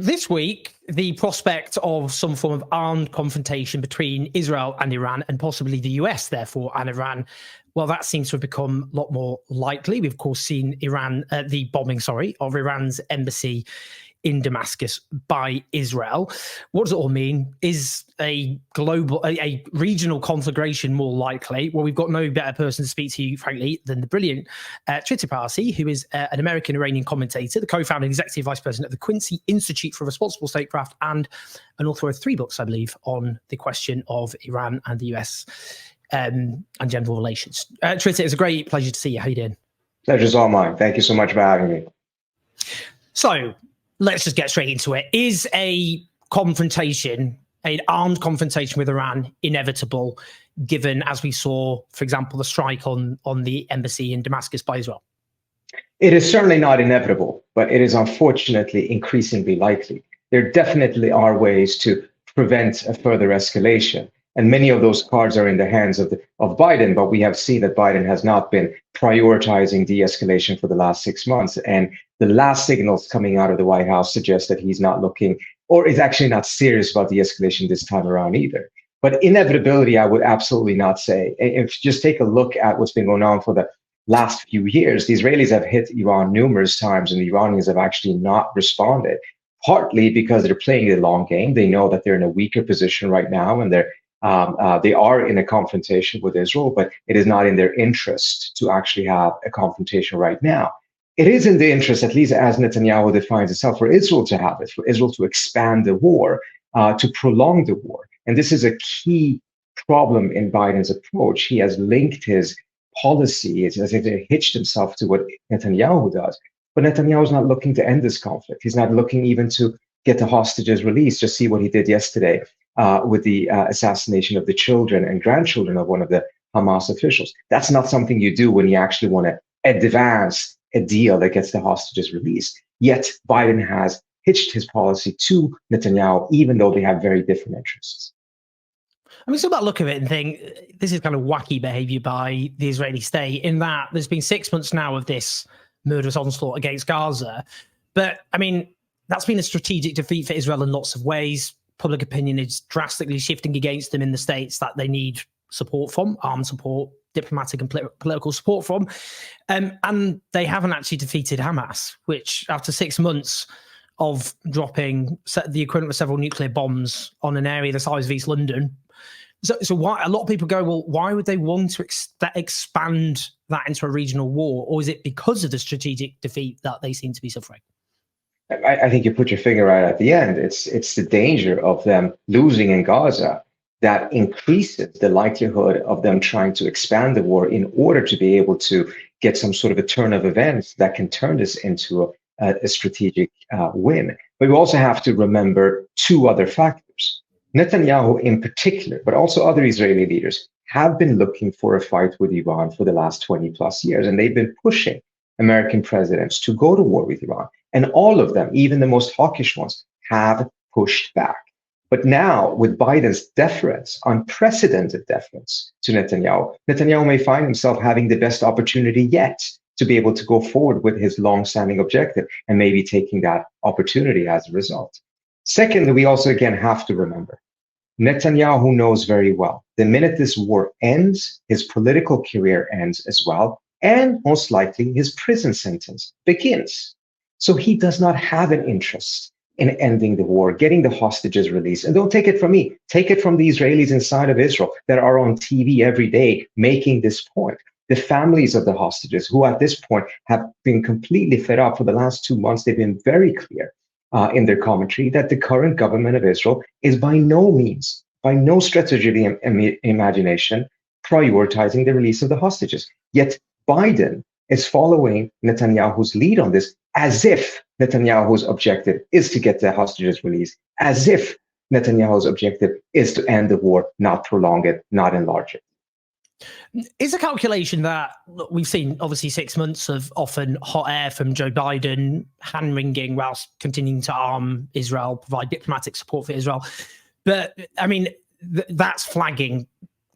This week, the prospect of some form of armed confrontation between Israel and Iran, and possibly the US, therefore, and Iran, well, that seems to have become a lot more likely. We've, of course, seen the bombing, of Iran's embassy in Damascus by Israel. What does it all mean? Is a regional conflagration more likely? Well, we've got no better person to speak to you, frankly, than the brilliant Trita Parsi, who is an American-Iranian commentator, the co-founder and executive vice president of the Quincy Institute for Responsible Statecraft, and an author of 3 books, I believe, on the question of Iran and the US and general relations. Trita, it's a great pleasure to see you. How you doing? Pleasure's all mine. Thank you so much for having me. So, let's just get straight into it. Is a confrontation, an armed confrontation with Iran, inevitable, given, as we saw, for example, the strike on the embassy in Damascus by Israel? It is certainly not inevitable, but it is unfortunately increasingly likely. There definitely are ways to prevent a further escalation. And many of those cards are in the hands of Biden, but we have seen that Biden has not been prioritizing de-escalation for the last 6 months. And the last signals coming out of the White House suggest that he's not looking, or is actually not serious about de-escalation this time around either. But inevitability, I would absolutely not say. If you just take a look at what's been going on for the last few years, the Israelis have hit Iran numerous times, and the Iranians have actually not responded, partly because they're playing the long game. They know that they're in a weaker position right now, and they are in a confrontation with Israel, but it is not in their interest to actually have a confrontation right now. It is in the interest, at least as Netanyahu defines itself, for Israel to have it, for Israel to expand the war, to prolong the war. And this is a key problem in Biden's approach. He has linked his policy, as if he hitched himself to what Netanyahu does. But Netanyahu is not looking to end this conflict. He's not looking even to get the hostages released. Just see what he did yesterday with the assassination of the children and grandchildren of one of the Hamas officials. That's not something you do when you actually want to advance a deal that gets the hostages released. Yet Biden has hitched his policy to Netanyahu, even though they have very different interests. I mean, so about look at it and think this is kind of wacky behavior by the Israeli state, in that there's been 6 months now of this murderous onslaught against Gaza. But I mean, that's been a strategic defeat for Israel in lots of ways. Public opinion is drastically shifting against them in the states that they need support from, armed support, diplomatic and political support from. And they haven't actually defeated Hamas, which after 6 months of dropping the equivalent of several nuclear bombs on an area the size of East London. So why, a lot of people go, well, why would they want to expand that into a regional war? Or is it because of the strategic defeat that they seem to be suffering? I think you put your finger right at the end. It's the danger of them losing in Gaza that increases the likelihood of them trying to expand the war in order to be able to get some sort of a turn of events that can turn this into a strategic win. But we also have to remember 2 other factors. Netanyahu in particular, but also other Israeli leaders, have been looking for a fight with Iran for the last 20 plus years, and they've been pushing American presidents to go to war with Iran. And all of them, even the most hawkish ones, have pushed back. But now, with Biden's deference, unprecedented deference to Netanyahu, Netanyahu may find himself having the best opportunity yet to be able to go forward with his long-standing objective, and maybe taking that opportunity as a result. Secondly, we also again have to remember, Netanyahu knows very well, the minute this war ends, his political career ends as well, and most likely his prison sentence begins. So he does not have an interest in ending the war, getting the hostages released. And don't take it from me, take it from the Israelis inside of Israel that are on TV every day making this point. The families of the hostages, who at this point have been completely fed up for the last 2 months, they've been very clear in their commentary that the current government of Israel is by no means, by no stretch of the imagination, prioritizing the release of the hostages. Yet Biden is following Netanyahu's lead on this, as if Netanyahu's objective is to get the hostages released, as if Netanyahu's objective is to end the war, not prolong it, not enlarge it. Is a calculation that we've seen, obviously, 6 months of often hot air from Joe Biden, hand-wringing whilst continuing to arm Israel, provide diplomatic support for Israel. But, I mean, that's flagging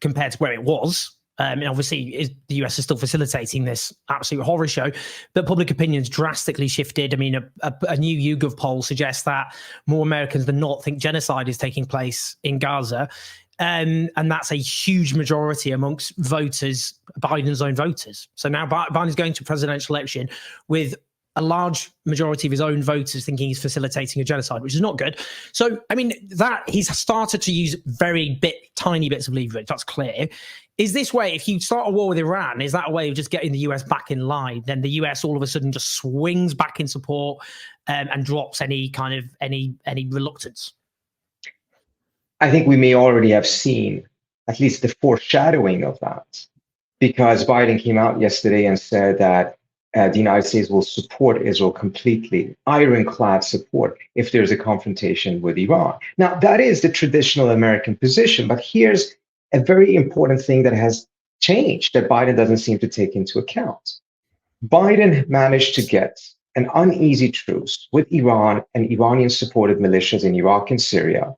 compared to where it was And obviously, the US is still facilitating this absolute horror show, but public opinion's drastically shifted. I mean, a new YouGov poll suggests that more Americans than not think genocide is taking place in Gaza. And that's a huge majority amongst voters, Biden's own voters. So now Biden's going to a presidential election with a large majority of his own voters thinking he's facilitating a genocide, which is not good. So, I mean, that he's started to use tiny bits of leverage. That's clear. Is this way, if you start a war with Iran, is that a way of just getting the US back in line? Then the US all of a sudden just swings back in support and drops any kind of any reluctance? I think we may already have seen at least the foreshadowing of that, because Biden came out yesterday and said that the United States will support Israel completely, ironclad support, if there's a confrontation with Iran. Now, that is the traditional American position, but here's a very important thing that has changed that Biden doesn't seem to take into account. Biden managed to get an uneasy truce with Iran and Iranian-supported militias in Iraq and Syria,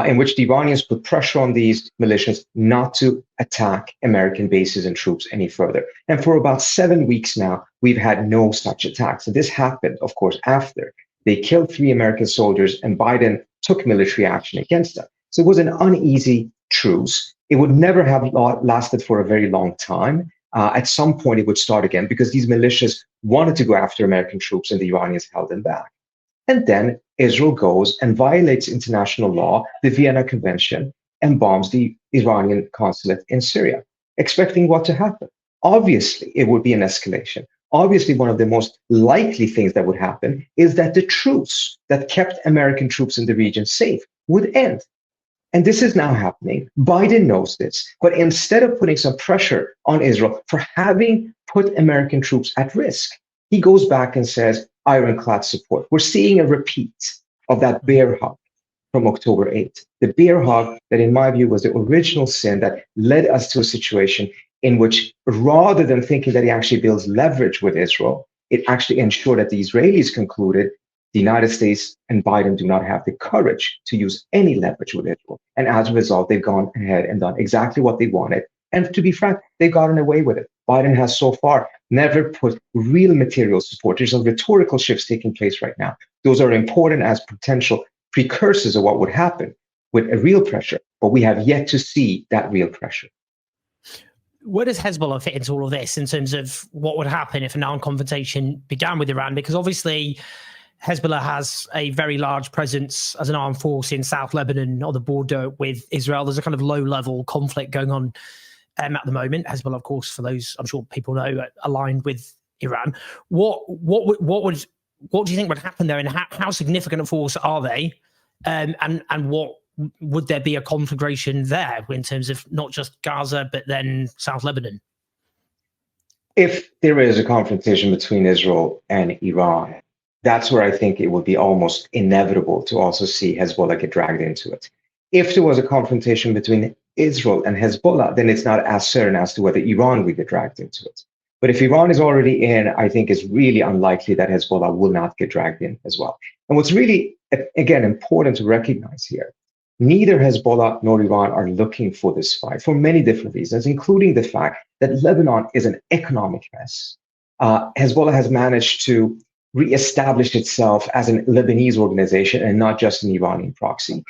in which the Iranians put pressure on these militias not to attack American bases and troops any further. And for about 7 weeks now, we've had no such attacks. And this happened, of course, after they killed 3 American soldiers and Biden took military action against them. So it was an uneasy truce. It would never have lasted for a very long time. At some point, it would start again because these militias wanted to go after American troops and the Iranians held them back. And then Israel goes and violates international law, the Vienna Convention, and bombs the Iranian consulate in Syria, expecting what to happen? Obviously, it would be an escalation. Obviously, one of the most likely things that would happen is that the truce that kept American troops in the region safe would end. And this is now happening. Biden knows this. But instead of putting some pressure on Israel for having put American troops at risk, he goes back and says, ironclad support. We're seeing a repeat of that bear hug from October 8th. The bear hug that, in my view, was the original sin that led us to a situation in which, rather than thinking that he actually builds leverage with Israel, it actually ensured that the Israelis concluded the United States and Biden do not have the courage to use any leverage with Israel. And as a result, they've gone ahead and done exactly what they wanted. And to be frank, they've gotten away with it. Biden has so far never put real material support. There's some rhetorical shifts taking place right now. Those are important as potential precursors of what would happen with a real pressure, but we have yet to see that real pressure. Where does Hezbollah fit into all of this in terms of what would happen if an armed confrontation began with Iran? Because obviously Hezbollah has a very large presence as an armed force in South Lebanon on the border with Israel. There's a kind of low-level conflict going on at the moment. Hezbollah, of course, for those I'm sure people know, aligned with Iran. What do you think would happen there, and how significant a force are they? And what would there be a conflagration there in terms of not just Gaza but then South Lebanon? If there is a confrontation between Israel and Iran, that's where I think it would be almost inevitable to also see Hezbollah get dragged into it. If there was a confrontation between Israel and Hezbollah, then it's not as certain as to whether Iran will get dragged into it. But if Iran is already in, I think it's really unlikely that Hezbollah will not get dragged in as well. And what's really, again, important to recognize here, neither Hezbollah nor Iran are looking for this fight for many different reasons, including the fact that Lebanon is an economic mess. Hezbollah has managed to reestablish itself as a Lebanese organization and not just an Iranian proxy.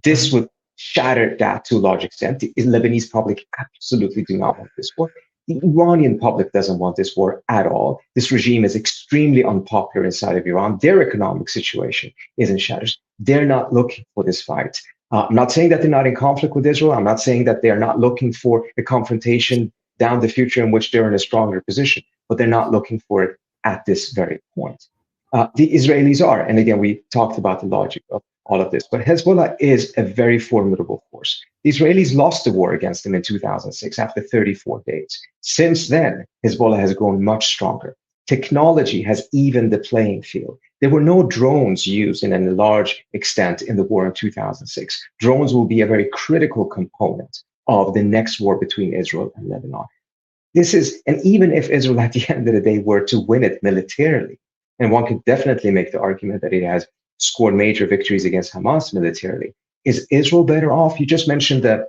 This would shatter that to a large extent. The Lebanese public absolutely do not want this war. The Iranian public doesn't want this war at all. This regime is extremely unpopular inside of Iran. Their economic situation is in shatters. They're not looking for this fight. I'm not saying that they're not in conflict with Israel. I'm not saying that they're not looking for a confrontation down the future in which they're in a stronger position, but they're not looking for it at this very point. The Israelis are, and again, we talked about the logic of all of this, but Hezbollah is a very formidable force. The Israelis lost the war against them in 2006 after 34 days. Since then, Hezbollah has grown much stronger. Technology has evened the playing field. There were no drones used in a large extent in the war in 2006. Drones will be a very critical component of the next war between Israel and Lebanon. And even if Israel at the end of the day were to win it militarily, and one could definitely make the argument that it has scored major victories against Hamas militarily, is Israel better off? You just mentioned the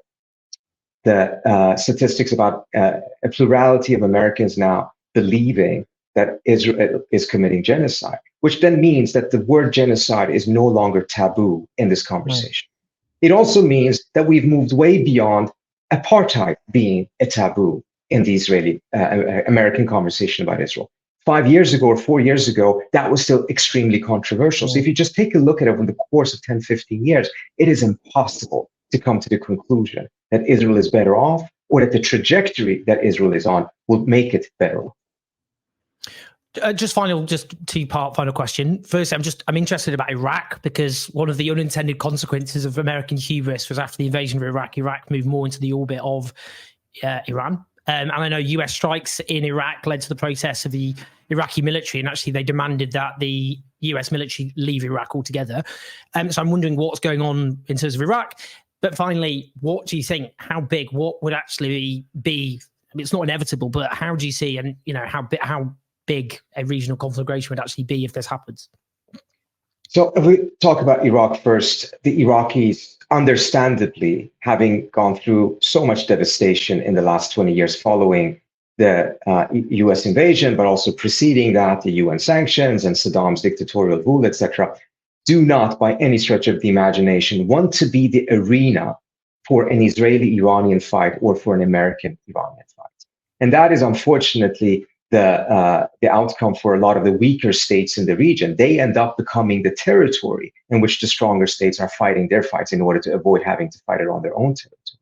the statistics about a plurality of Americans now believing that Israel is committing genocide, which then means that the word genocide is no longer taboo in this conversation. Right. It also means that we've moved way beyond apartheid being a taboo in the Israeli American conversation about Israel. 5 years ago or 4 years ago, that was still extremely controversial. So if you just take a look at it over the course of 10, 15 years, it is impossible to come to the conclusion that Israel is better off or that the trajectory that Israel is on will make it better off. Just two-part final question. First, I'm interested about Iraq, because one of the unintended consequences of American hubris was after the invasion of Iraq moved more into the orbit of Iran. And I know US strikes in Iraq led to the protests of the Iraqi military, and actually they demanded that the US military leave Iraq altogether. So I'm wondering what's going on in terms of Iraq. But finally, what do you think, what would actually be, I mean, it's not inevitable, but how do you see, and how big a regional conflagration would actually be if this happens? So if we talk about Iraq first, the Iraqis, understandably, having gone through so much devastation in the last 20 years following the US invasion, but also preceding that, the UN sanctions and Saddam's dictatorial rule, etc., do not, by any stretch of the imagination, want to be the arena for an Israeli-Iranian fight or for an American-Iranian fight. And that is unfortunately the outcome for a lot of the weaker states in the region. They end up becoming the territory in which the stronger states are fighting their fights in order to avoid having to fight it on their own territory.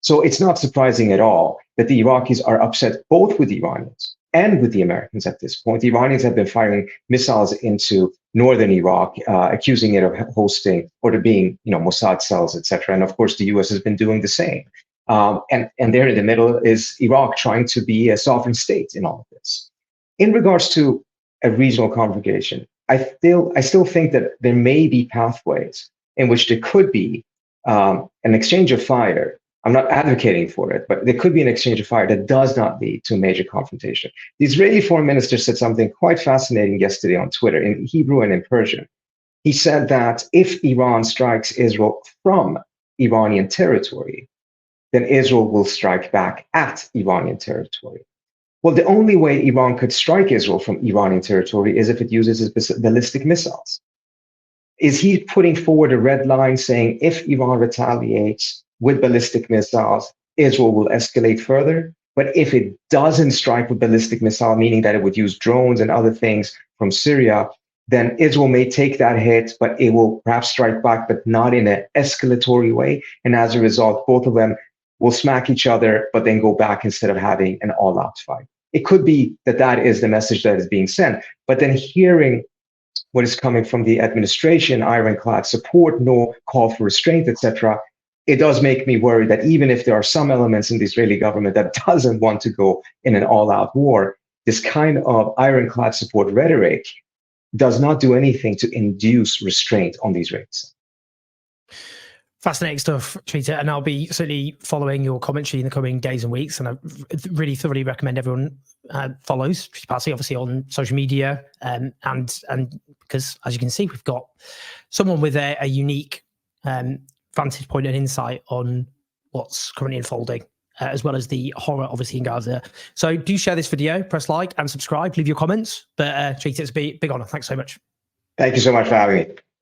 So it's not surprising at all that the Iraqis are upset both with the Iranians and with the Americans at this point. The Iranians have been firing missiles into northern Iraq, accusing it of hosting or to being, Mossad cells, etc. And of course, the US has been doing the same. And there in the middle is Iraq trying to be a sovereign state in all of this. In regards to a regional conflagration, I still think that there may be pathways in which there could be an exchange of fire. I'm not advocating for it, but there could be an exchange of fire that does not lead to a major confrontation. The Israeli foreign minister said something quite fascinating yesterday on Twitter in Hebrew and in Persian. He said that if Iran strikes Israel from Iranian territory, then Israel will strike back at Iranian territory. Well, the only way Iran could strike Israel from Iranian territory is if it uses its ballistic missiles. Is he putting forward a red line saying if Iran retaliates with ballistic missiles, Israel will escalate further? But if it doesn't strike with ballistic missile, meaning that it would use drones and other things from Syria, then Israel may take that hit, but it will perhaps strike back, but not in an escalatory way. And as a result, both of them will smack each other, but then go back instead of having an all-out fight. It could be that that is the message that is being sent. But then hearing what is coming from the administration, Ironclad support, no call for restraint, etc., it does make me worry that even if there are some elements in the Israeli government that doesn't want to go in an all-out war, this kind of Ironclad support rhetoric does not do anything to induce restraint on the Israelis. Fascinating stuff, Trita, and I'll be certainly following your commentary in the coming days and weeks, and I really thoroughly recommend everyone follows Trita Parsi, obviously on social media, and because, as you can see, we've got someone with a unique vantage point and insight on what's currently unfolding, as well as the horror, obviously, in Gaza. So do share this video, press like and subscribe, leave your comments. But Trita, it's a big honor. Thanks so much. Thank you so much for having me.